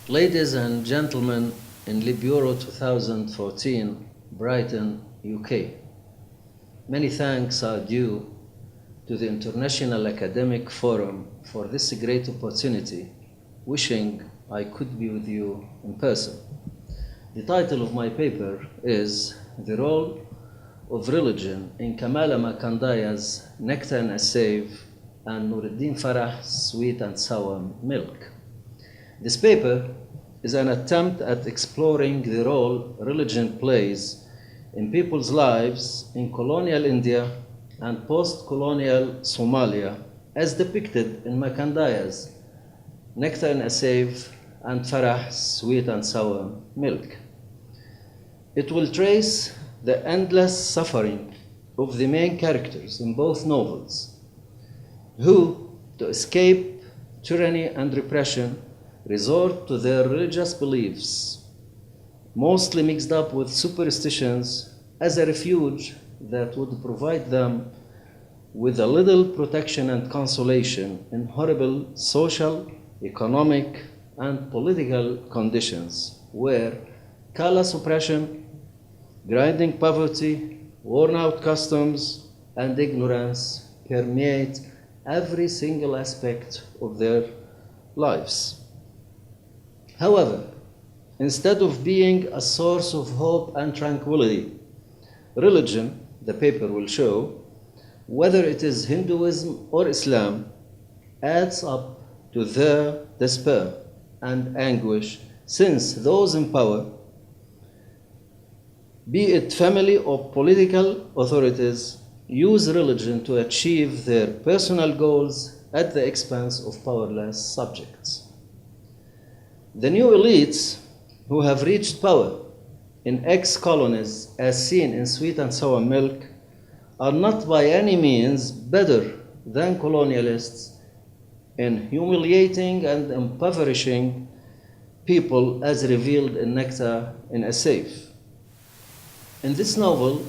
Ladies and gentlemen, in Libero 2014, Brighton, UK, many thanks are due to the International Academic Forum for this great opportunity, wishing I could be with you in person. The title of my paper is The Role of Religion in Kamala Markandaya's Nectar and Sieve and Nuruddin Farah's Sweet and Sour Milk. This paper is an attempt at exploring the role religion plays in people's lives in colonial India and post-colonial Somalia, as depicted in Markandaya's Nectar and Sieve and Farah's Sweet and Sour Milk. It will trace the endless suffering of the main characters in both novels, who, to escape tyranny and repression, resort to their religious beliefs, mostly mixed up with superstitions, as a refuge that would provide them with a little protection and consolation in horrible social, economic, and political conditions where callous oppression, grinding poverty, worn-out customs, and ignorance permeate every single aspect of their lives. However, instead of being a source of hope and tranquility, religion, the paper will show, whether it is Hinduism or Islam, adds up to their despair and anguish, since those in power, be it family or political authorities, use religion to achieve their personal goals at the expense of powerless subjects. The new elites who have reached power in ex-colonies, as seen in Sweet and Sour Milk, are not by any means better than colonialists in humiliating and impoverishing people, as revealed in Nectar and a Sieve. In this novel,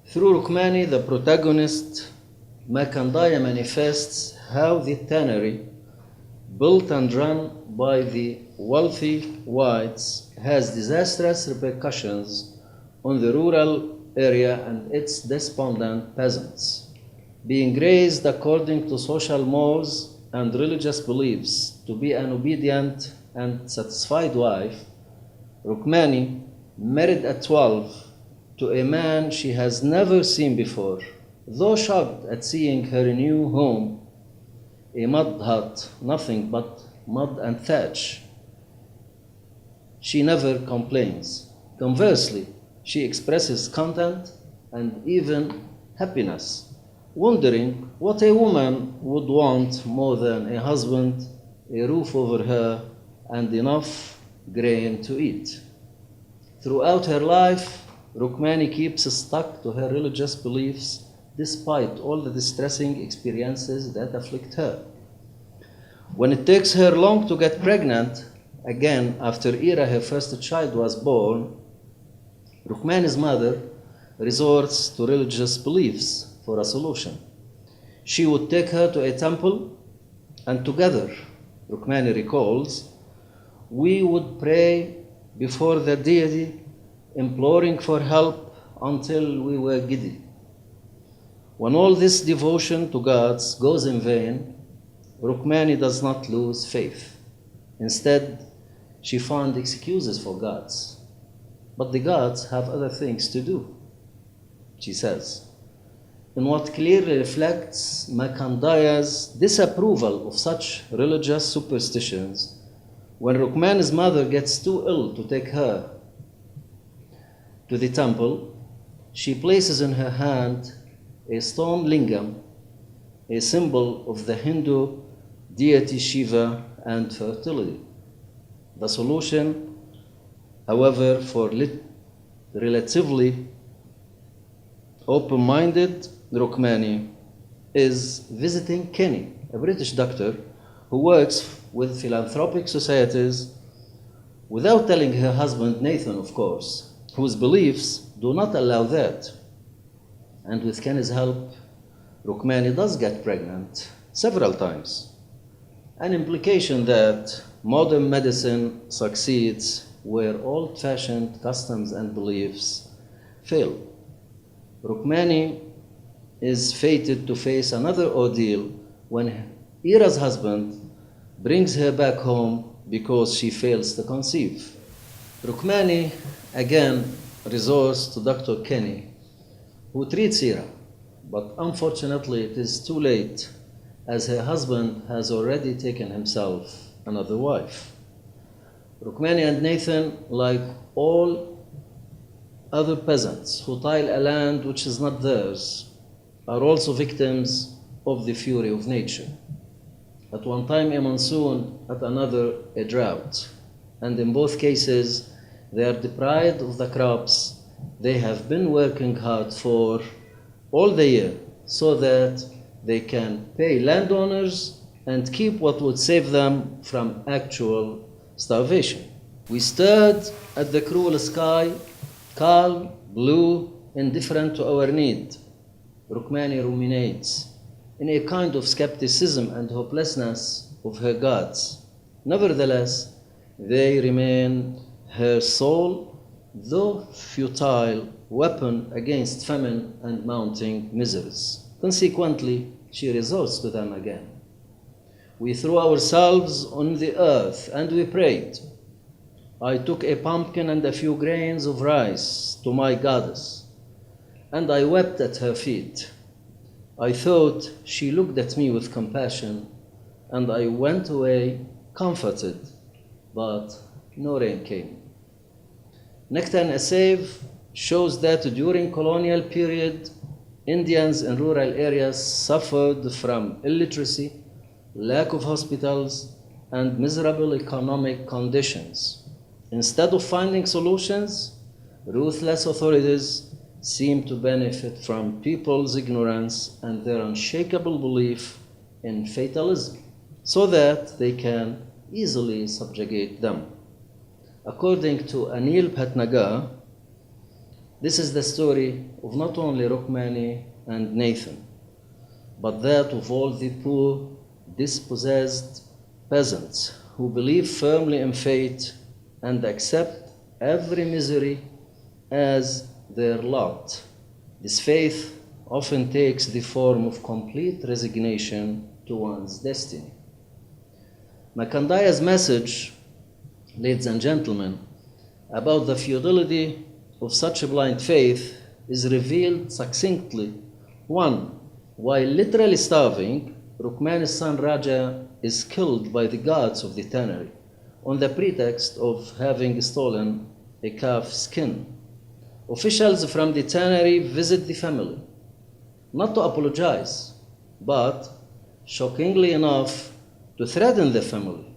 through Rukmani, the protagonist, Markandaya manifests how the tannery, built and run by the wealthy whites, has disastrous repercussions on the rural area and its despondent peasants. Being raised according to social mores and religious beliefs to be an obedient and satisfied wife, Rukmani, married at 12 to a man she has never seen before, though shocked at seeing her new home, a mud hut, nothing but mud and thatch, she never complains. Conversely, she expresses content and even happiness, wondering what a woman would want more than a husband, a roof over her, and enough grain to eat. Throughout her life, Rukmani keeps stuck to her religious beliefs despite all the distressing experiences that afflict her. When it takes her long to get pregnant, again after Ira, her first child, was born, Rukmani's mother resorts to religious beliefs for a solution. She would take her to a temple, and together, Rukmani recalls, we would pray before the deity, imploring for help until we were giddy. When all this devotion to gods goes in vain, Rukmani does not lose faith. Instead, she found excuses for gods. But the gods have other things to do, she says, in what clearly reflects Markandaya's disapproval of such religious superstitions. When Rukmani's mother gets too ill to take her to the temple, she places in her hand a stone lingam, a symbol of the Hindu deity Shiva and fertility. The solution, however, for relatively open-minded Rukmani is visiting Kenny, a British doctor who works with philanthropic societies, without telling her husband Nathan, of course, whose beliefs do not allow that. And with Kenny's help, Rukmani does get pregnant several times, an implication that modern medicine succeeds where old-fashioned customs and beliefs fail. Rukmani is fated to face another ordeal when Ira's husband brings her back home because she fails to conceive. Rukmani again resorts to Dr. Kenny, who treats Ira, but unfortunately it is too late as her husband has already taken himself another wife. Rukmani and Nathan, like all other peasants who tile a land which is not theirs, are also victims of the fury of nature. At one time a monsoon, at another a drought, and in both cases they are deprived of the crops they have been working hard for all the year so that they can pay landowners and keep what would save them from actual starvation. We stared at the cruel sky, calm, blue, indifferent to our need. Rukmani ruminates in a kind of skepticism and hopelessness of her gods. Nevertheless, they remain her sole, though futile, weapon against famine and mounting miseries. Consequently, she resorts to them again. We threw ourselves on the earth and we prayed. I took a pumpkin and a few grains of rice to my goddess, and I wept at her feet. I thought she looked at me with compassion, and I went away comforted, but no rain came. Nectar and Sieve shows that during colonial period, Indians in rural areas suffered from illiteracy, lack of hospitals, and miserable economic conditions. Instead of finding solutions, ruthless authorities seem to benefit from people's ignorance and their unshakable belief in fatalism, so that they can easily subjugate them. According to Anil Bhatnagar, this is the story of not only Rukmani and Nathan, but that of all the poor, dispossessed peasants who believe firmly in fate and accept every misery as their lot. This faith often takes the form of complete resignation to one's destiny. Markandaya's message, ladies and gentlemen, about the futility of such a blind faith is revealed succinctly. 1. While literally starving, Rukmani's son Raja is killed by the guards of the tannery on the pretext of having stolen a calf's skin. Officials from the tannery visit the family, not to apologize, but, shockingly enough, to threaten the family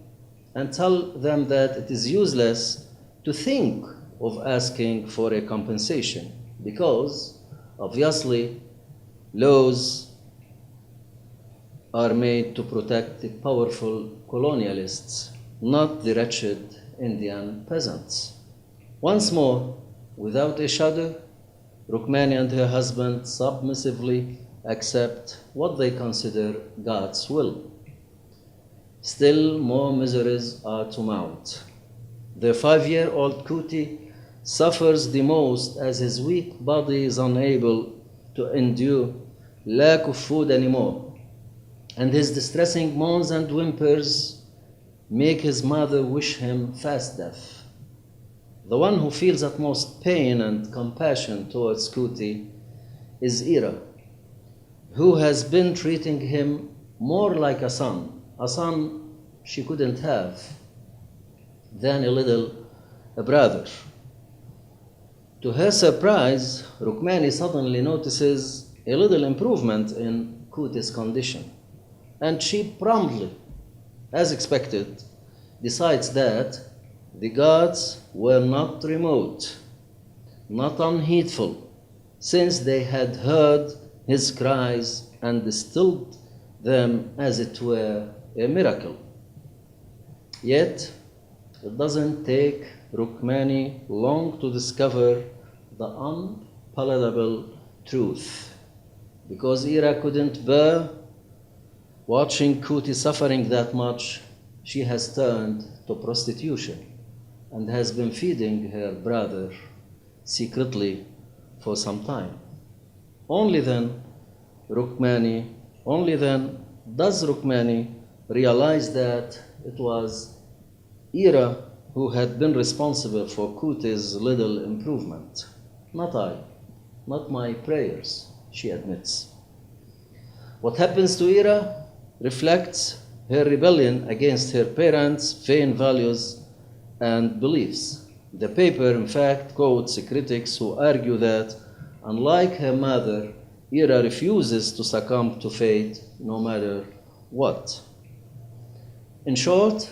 and tell them that it is useless to think of asking for a compensation because, obviously, laws are made to protect the powerful colonialists, not the wretched Indian peasants. Once more, without a shudder, Rukmani and her husband submissively accept what they consider God's will. Still more miseries are to mount. Their 5-year-old Kuti suffers the most as his weak body is unable to endure lack of food anymore, and his distressing moans and whimpers make his mother wish him fast death. The one who feels utmost pain and compassion towards Kuti is Ira, who has been treating him more like a son she couldn't have, than a little brother. To her surprise, Rukmani suddenly notices a little improvement in Kuti's condition, and she promptly, as expected, decides that the gods were not remote, not unheedful, since they had heard his cries and stilled them as it were a miracle. Yet, it doesn't take Rukmani long to discover the unpalatable truth, because Ira couldn't bear watching Kuti suffering that much she has turned to prostitution and has been feeding her brother secretly for some time. Only then does Rukmani realize that it was Ira who had been responsible for Kuti's little improvement. Not I, not my prayers, she admits. What happens to Ira reflects her rebellion against her parents' vain values and beliefs. The paper, in fact, quotes critics who argue that, unlike her mother, Ira refuses to succumb to fate no matter what. In short,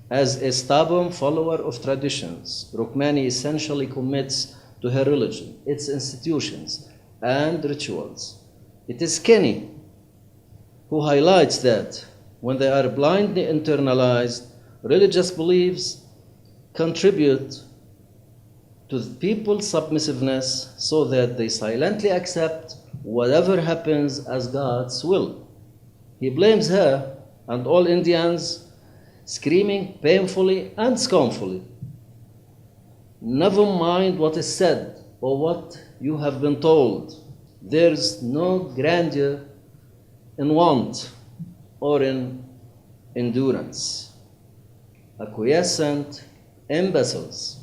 as a stubborn follower of traditions, Rukmani essentially commits to her religion, its institutions, and rituals. It is Kenny who highlights that when they are blindly internalized, religious beliefs contribute to the people's submissiveness so that they silently accept whatever happens as God's will. He blames her and all Indians, screaming painfully and scornfully, "Never mind what is said or what you have been told. There's no grandeur in want or in endurance. Acquiescent imbeciles.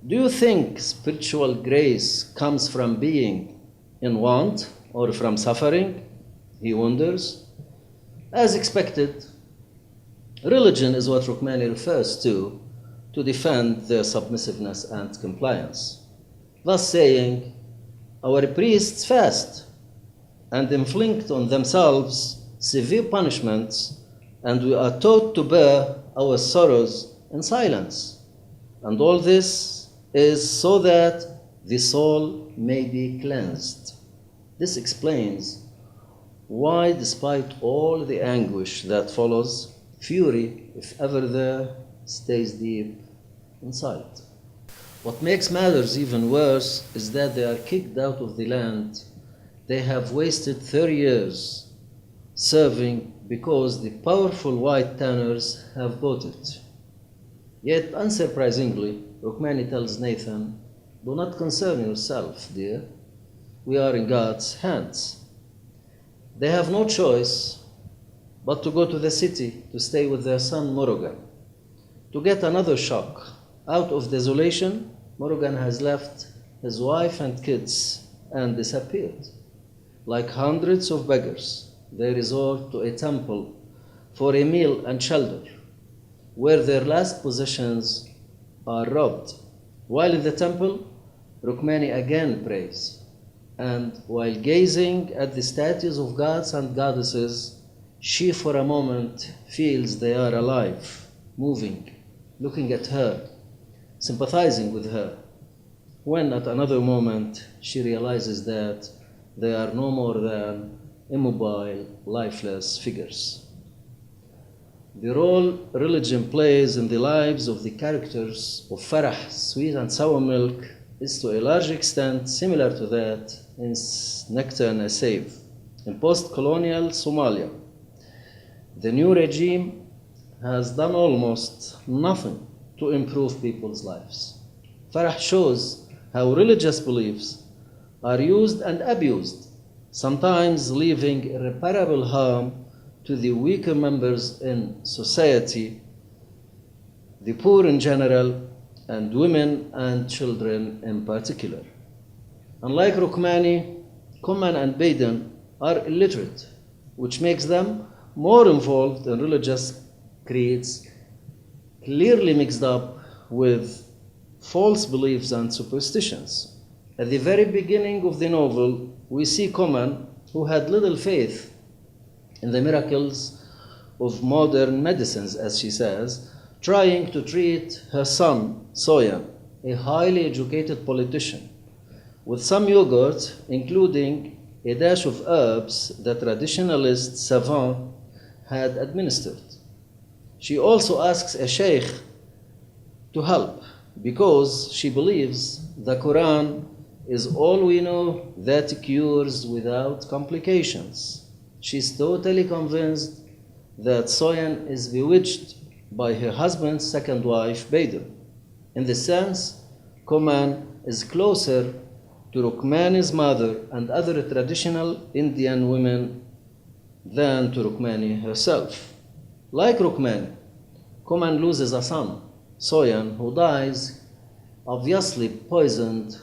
Do you think spiritual grace comes from being in want or from suffering?" he wonders. As expected, religion is what Rukmani refers to defend their submissiveness and compliance, thus saying, "Our priests fast and inflict on themselves severe punishments, and we are taught to bear our sorrows in silence. And all this is so that the soul may be cleansed." This explains why, despite all the anguish that follows, fury, if ever there, stays deep inside. What makes matters even worse is that they are kicked out of the land they have wasted 30 years serving because the powerful white tanners have bought it. Yet, unsurprisingly, Rukmani tells Nathan, "Do not concern yourself, dear. We are in God's hands." They have no choice but to go to the city to stay with their son Murugan. To get another shock, out of desolation, Murugan has left his wife and kids and disappeared. Like hundreds of beggars, they resort to a temple for a meal and shelter, where their last possessions are robbed. While in the temple, Rukmani again prays, and while gazing at the statues of gods and goddesses, she for a moment feels they are alive, moving, looking at her, sympathizing with her, when at another moment she realizes that they are no more than immobile, lifeless figures. The role religion plays in the lives of the characters of Farah, Sweet and Sour Milk, is to a large extent similar to that in Nectar and Sieve. In post-colonial Somalia, the new regime has done almost nothing to improve people's lives. Farah shows how religious beliefs are used and abused, sometimes leaving irreparable harm to the weaker members in society, the poor in general, and women and children in particular. Unlike Rukmani, Kuman and Baden are illiterate, which makes them more involved in religious creeds, clearly mixed up with false beliefs and superstitions. At the very beginning of the novel, we see Kuman, who had little faith in the miracles of modern medicines, as she says, trying to treat her son, Soyan, a highly educated politician, with some yogurt, including a dash of herbs that traditionalist savant had administered. She also asks a sheikh to help because she believes the Quran is all we know that cures without complications. She's totally convinced that Soyan is bewitched by her husband's second wife, Bader. In this sense, Kuman is closer to Rukmani's mother and other traditional Indian women than to Rukmani herself. Like Rukmani, Kuman loses a son, Soyan, who dies obviously poisoned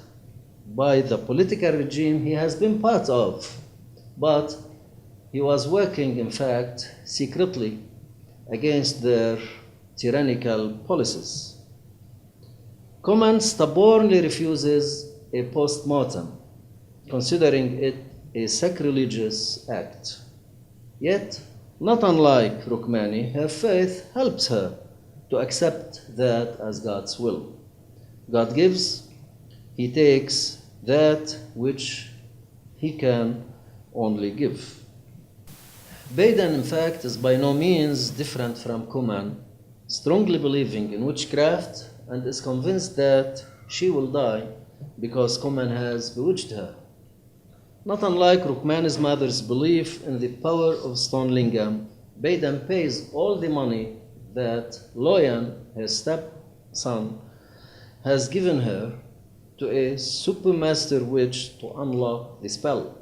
by the political regime he has been part of, but he was working, in fact, secretly against their tyrannical policies. Kuman stubbornly refuses a post-mortem, considering it a sacrilegious act. Yet, not unlike Rukmani, her faith helps her to accept that as God's will. God gives, He takes that which He can only give. Baden, in fact, is by no means different from Kuman, strongly believing in witchcraft and is convinced that she will die because Kuman has bewitched her. Not unlike Rukmani's mother's belief in the power of stone lingam, Baden pays all the money that Loyan, her stepson, has given her to a supermaster witch to unlock the spell.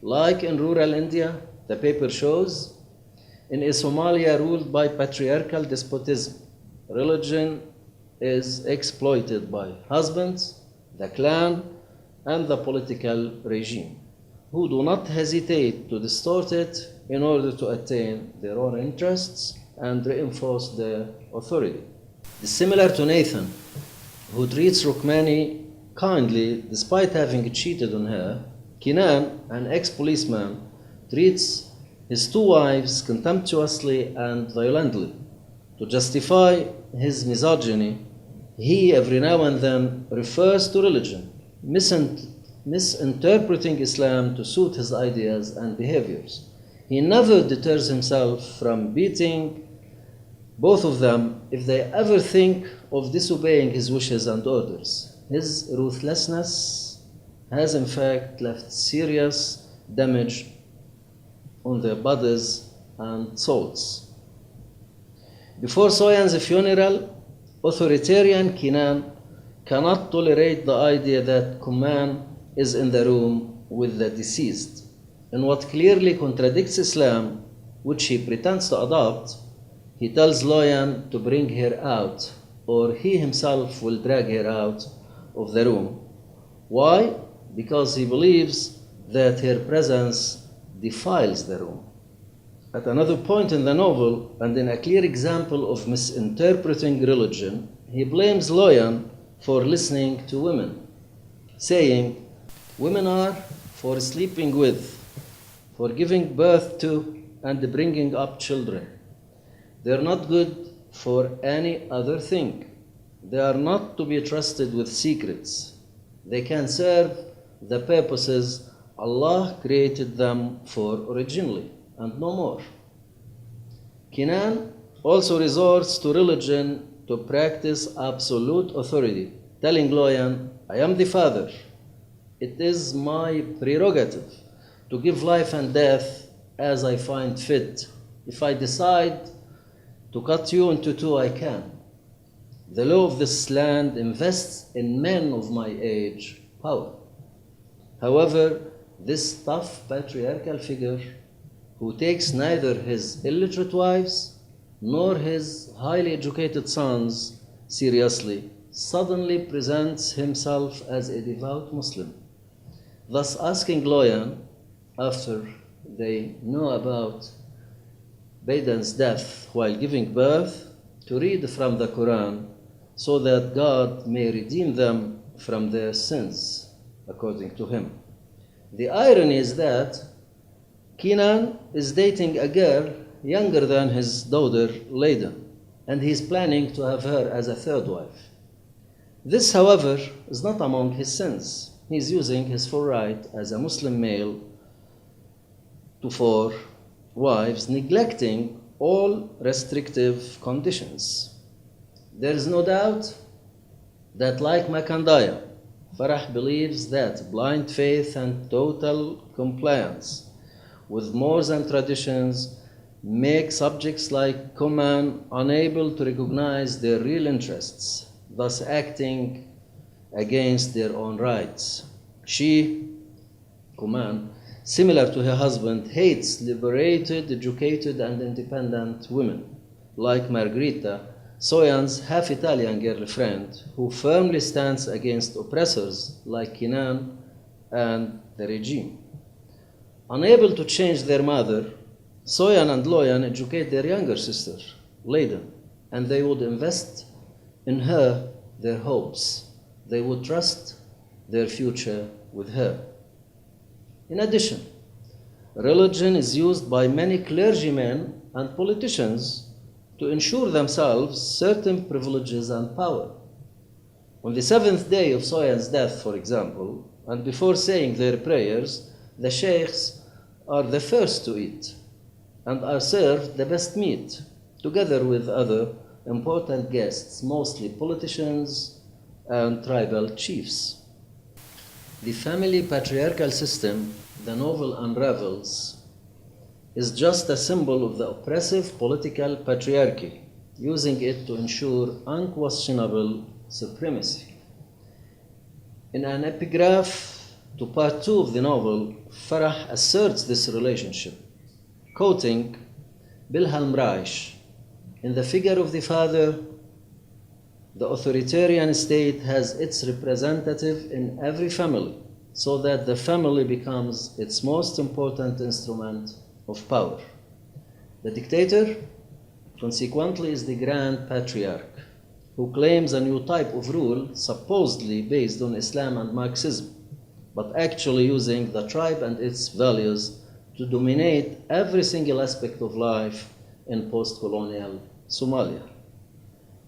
Like in rural India, the paper shows, in a Somalia ruled by patriarchal despotism, religion is exploited by husbands, the clan, and the political regime, who do not hesitate to distort it in order to attain their own interests and reinforce their authority. Similar to Nathan, who treats Rukmani kindly despite having cheated on her, Kinan, an ex-policeman, treats his two wives contemptuously and violently. To justify his misogyny, he every now and then refers to religion, misinterpreting Islam to suit his ideas and behaviors. He never deters himself from beating both of them if they ever think of disobeying his wishes and orders. His ruthlessness has in fact left serious damage on their bodies and souls. Before Soyan's funeral, authoritarian Kinan cannot tolerate the idea that Kuman is in the room with the deceased. In what clearly contradicts Islam, which he pretends to adopt, he tells Loyan to bring her out, or he himself will drag her out of the room. Why? Because he believes that her presence defiles the room. At another point in the novel, and in a clear example of misinterpreting religion, he blames Loyan for listening to women, saying, "Women are for sleeping with, for giving birth to, and bringing up children. They are not good for any other thing. They are not to be trusted with secrets. They can serve the purposes Allah created them for originally, and no more." Kinan also resorts to religion to practice absolute authority, telling Loyan, "I am the father. It is my prerogative to give life and death as I find fit. If I decide to cut you into two, I can. The law of this land invests in men of my age power." However, this tough patriarchal figure, who takes neither his illiterate wives nor his highly educated sons seriously, suddenly presents himself as a devout Muslim, thus asking Loyan, after they know about Baden's death while giving birth, to read from the Quran so that God may redeem them from their sins, according to him. The irony is that Kinan is dating a girl younger than his daughter Leyden, and he is planning to have her as a third wife. This, however, is not among his sins. He is using his full right as a Muslim male to 4 wives, neglecting all restrictive conditions. There is no doubt that, like Markandaya, Farah believes that blind faith and total compliance with mores and traditions make subjects like Kuman unable to recognize their real interests, thus acting against their own rights. She, Kuman, similar to her husband, hates liberated, educated, and independent women, like Margherita, Soyan's half-Italian girlfriend, who firmly stands against oppressors like Kinan and the regime. Unable to change their mother, Soyan and Loyan educate their younger sister, Leyden, and they would invest in her their hopes. They would trust their future with her. In addition, religion is used by many clergymen and politicians to ensure themselves certain privileges and power. On the 7th day of Soyan's death, for example, and before saying their prayers, the sheikhs are the first to eat and are served the best meat, together with other important guests, mostly politicians and tribal chiefs. The family patriarchal system the novel unravels is just a symbol of the oppressive political patriarchy, using it to ensure unquestionable supremacy. In an epigraph to part 2 of the novel, Farah asserts this relationship, quoting Wilhelm Reich, "In the figure of the father, the authoritarian state has its representative in every family, so that the family becomes its most important instrument of power. The dictator, consequently, is the grand patriarch, who claims a new type of rule supposedly based on Islam and Marxism, but actually using the tribe and its values to dominate every single aspect of life in post-colonial Somalia.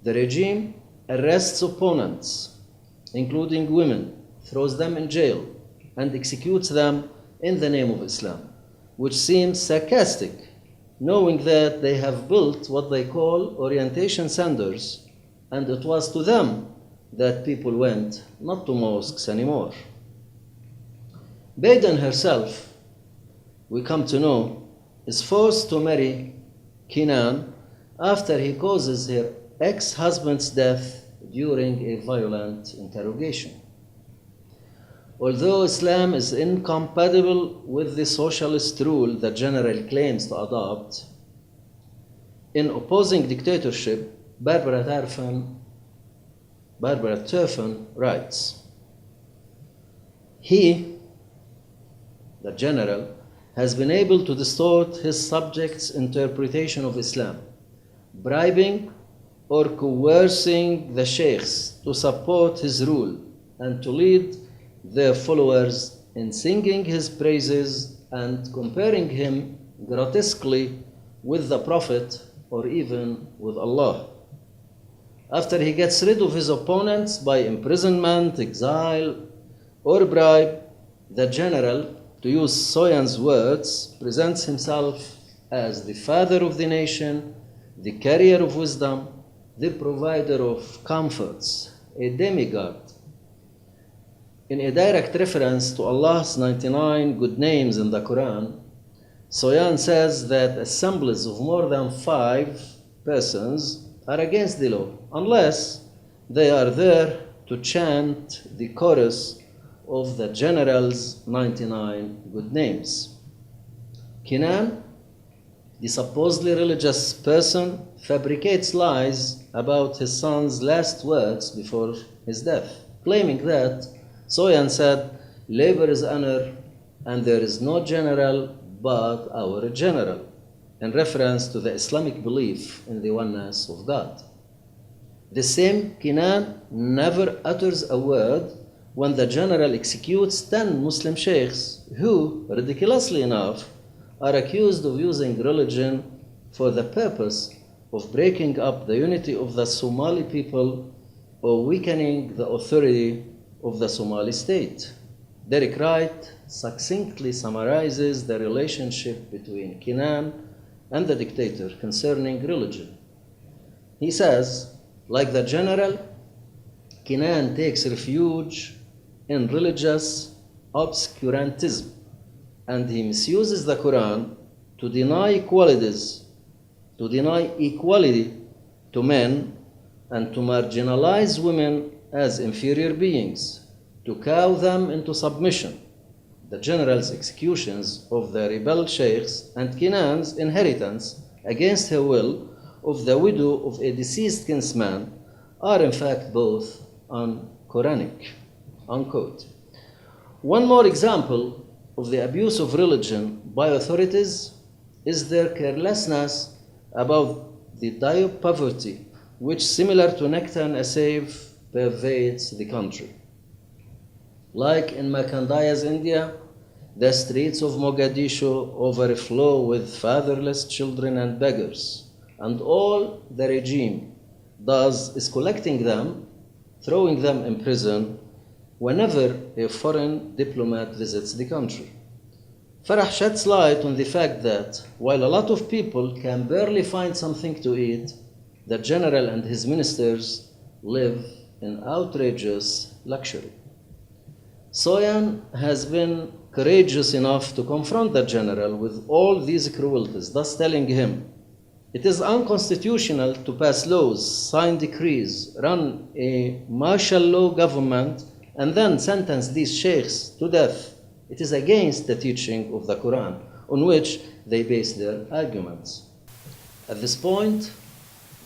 The regime arrests opponents, including women, throws them in jail, and executes them in the name of Islam, which seems sarcastic, knowing that they have built what they call orientation centers, and it was to them that people went, not to mosques anymore." Baden herself, we come to know, is forced to marry Kinan after he causes her ex-husband's death during a violent interrogation. Although Islam is incompatible with the socialist rule that General claims to adopt, in opposing dictatorship, Barbara Turfen writes, "He, the general, has been able to distort his subjects' interpretation of Islam, bribing or coercing the sheikhs to support his rule and to lead their followers in singing his praises and comparing him grotesquely with the Prophet or even with Allah. After he gets rid of his opponents by imprisonment, exile, or bribe, the general, to use Soyan's words, presents himself as the father of the nation, the carrier of wisdom, the provider of comforts, a demigod." In a direct reference to Allah's 99 good names in the Quran, Soyan says that assemblies of more than 5 persons are against the law, unless they are there to chant the chorus of the general's 99 good names. Kinan, the supposedly religious person, fabricates lies about his son's last words before his death, claiming that Soyan said, "Labor is honor, and there is no general but our general," in reference to the Islamic belief in the oneness of God. The same Kinan never utters a word when the general executes 10 Muslim sheikhs who, ridiculously enough, are accused of using religion for the purpose of breaking up the unity of the Somali people or weakening the authority of the Somali state. Derek Wright succinctly summarizes the relationship between Kinan and the dictator concerning religion. He says, like the general, Kinan takes refuge in religious obscurantism, and he misuses the Quran to deny equality to men, and to marginalize women as inferior beings, to cow them into submission. The general's executions of the rebel sheikhs and Kinan's inheritance against her will of the widow of a deceased kinsman are in fact both un-Quranic. Unquote. One more example of the abuse of religion by authorities is their carelessness about the dire poverty which, similar to Nectar and Sieve, pervades the country. Like in Markandaya's India, the streets of Mogadishu overflow with fatherless children and beggars, and all the regime does is collecting them, throwing them in prison whenever a foreign diplomat visits the country. Farah sheds light on the fact that while a lot of people can barely find something to eat, the general and his ministers live in outrageous luxury. Soyan has been courageous enough to confront the general with all these cruelties, thus telling him, "It is unconstitutional to pass laws, sign decrees, run a martial law government, and then sentence these sheikhs to death. It is against the teaching of the Quran, on which they base their arguments." At this point,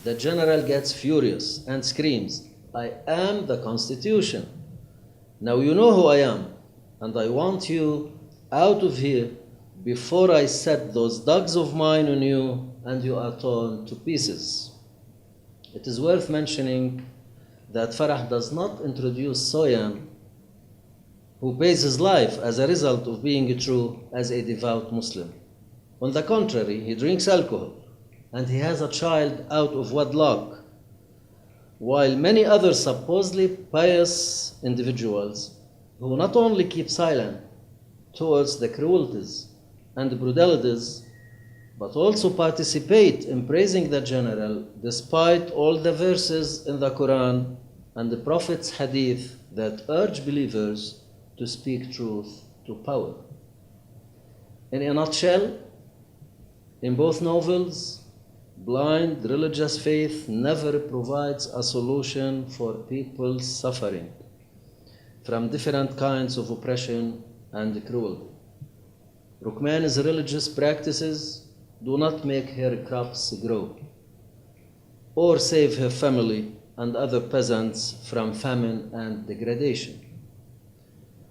the general gets furious and screams, "I am the Constitution. Now you know who I am, and I want you out of here before I set those dogs of mine on you and you are torn to pieces." It is worth mentioning that Farah does not introduce Soyan, who pays his life as a result of being true, as a devout Muslim. On the contrary, he drinks alcohol and he has a child out of wedlock, while many other supposedly pious individuals who not only keep silent towards the cruelties and brutalities, but also participate in praising the general despite all the verses in the Quran and the Prophet's hadith that urge believers to speak truth to power. In a nutshell, in both novels, blind religious faith never provides a solution for people's suffering from different kinds of oppression and cruelty. Rukmani's religious practices do not make her crops grow or save her family and other peasants from famine and degradation,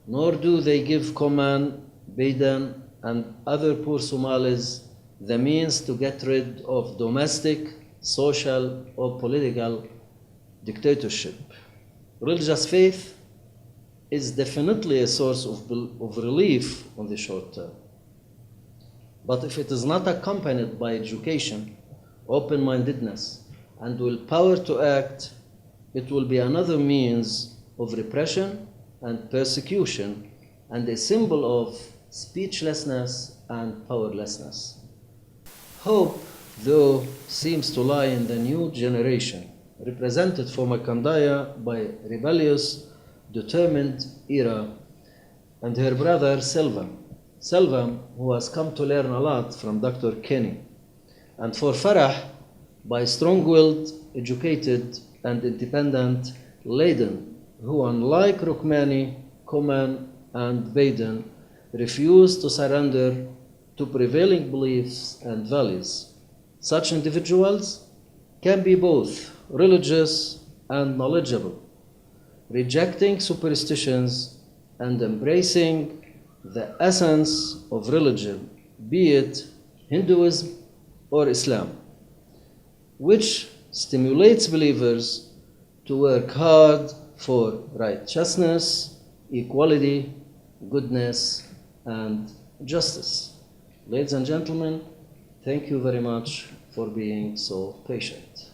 nor do they give Koman, Baidan, and other poor Somalis the means to get rid of domestic, social, or political dictatorship. Religious faith is definitely a source of relief on the short term. But if it is not accompanied by education, open-mindedness, and willpower to act, it will be another means of repression and persecution, and a symbol of speechlessness and powerlessness. Hope, though, seems to lie in the new generation, represented for Markandaya by rebellious, determined Ira and her brother Selvam, who has come to learn a lot from Dr. Kenny, and for Farah by strong-willed, educated, and independent Leiden, who, unlike Rukmani, Koman, and Baidan, refused to surrender to prevailing beliefs and values. Such individuals can be both religious and knowledgeable, rejecting superstitions and embracing the essence of religion, be it Hinduism or Islam, which stimulates believers to work hard for righteousness, equality, goodness, and justice. Ladies and gentlemen, thank you very much for being so patient.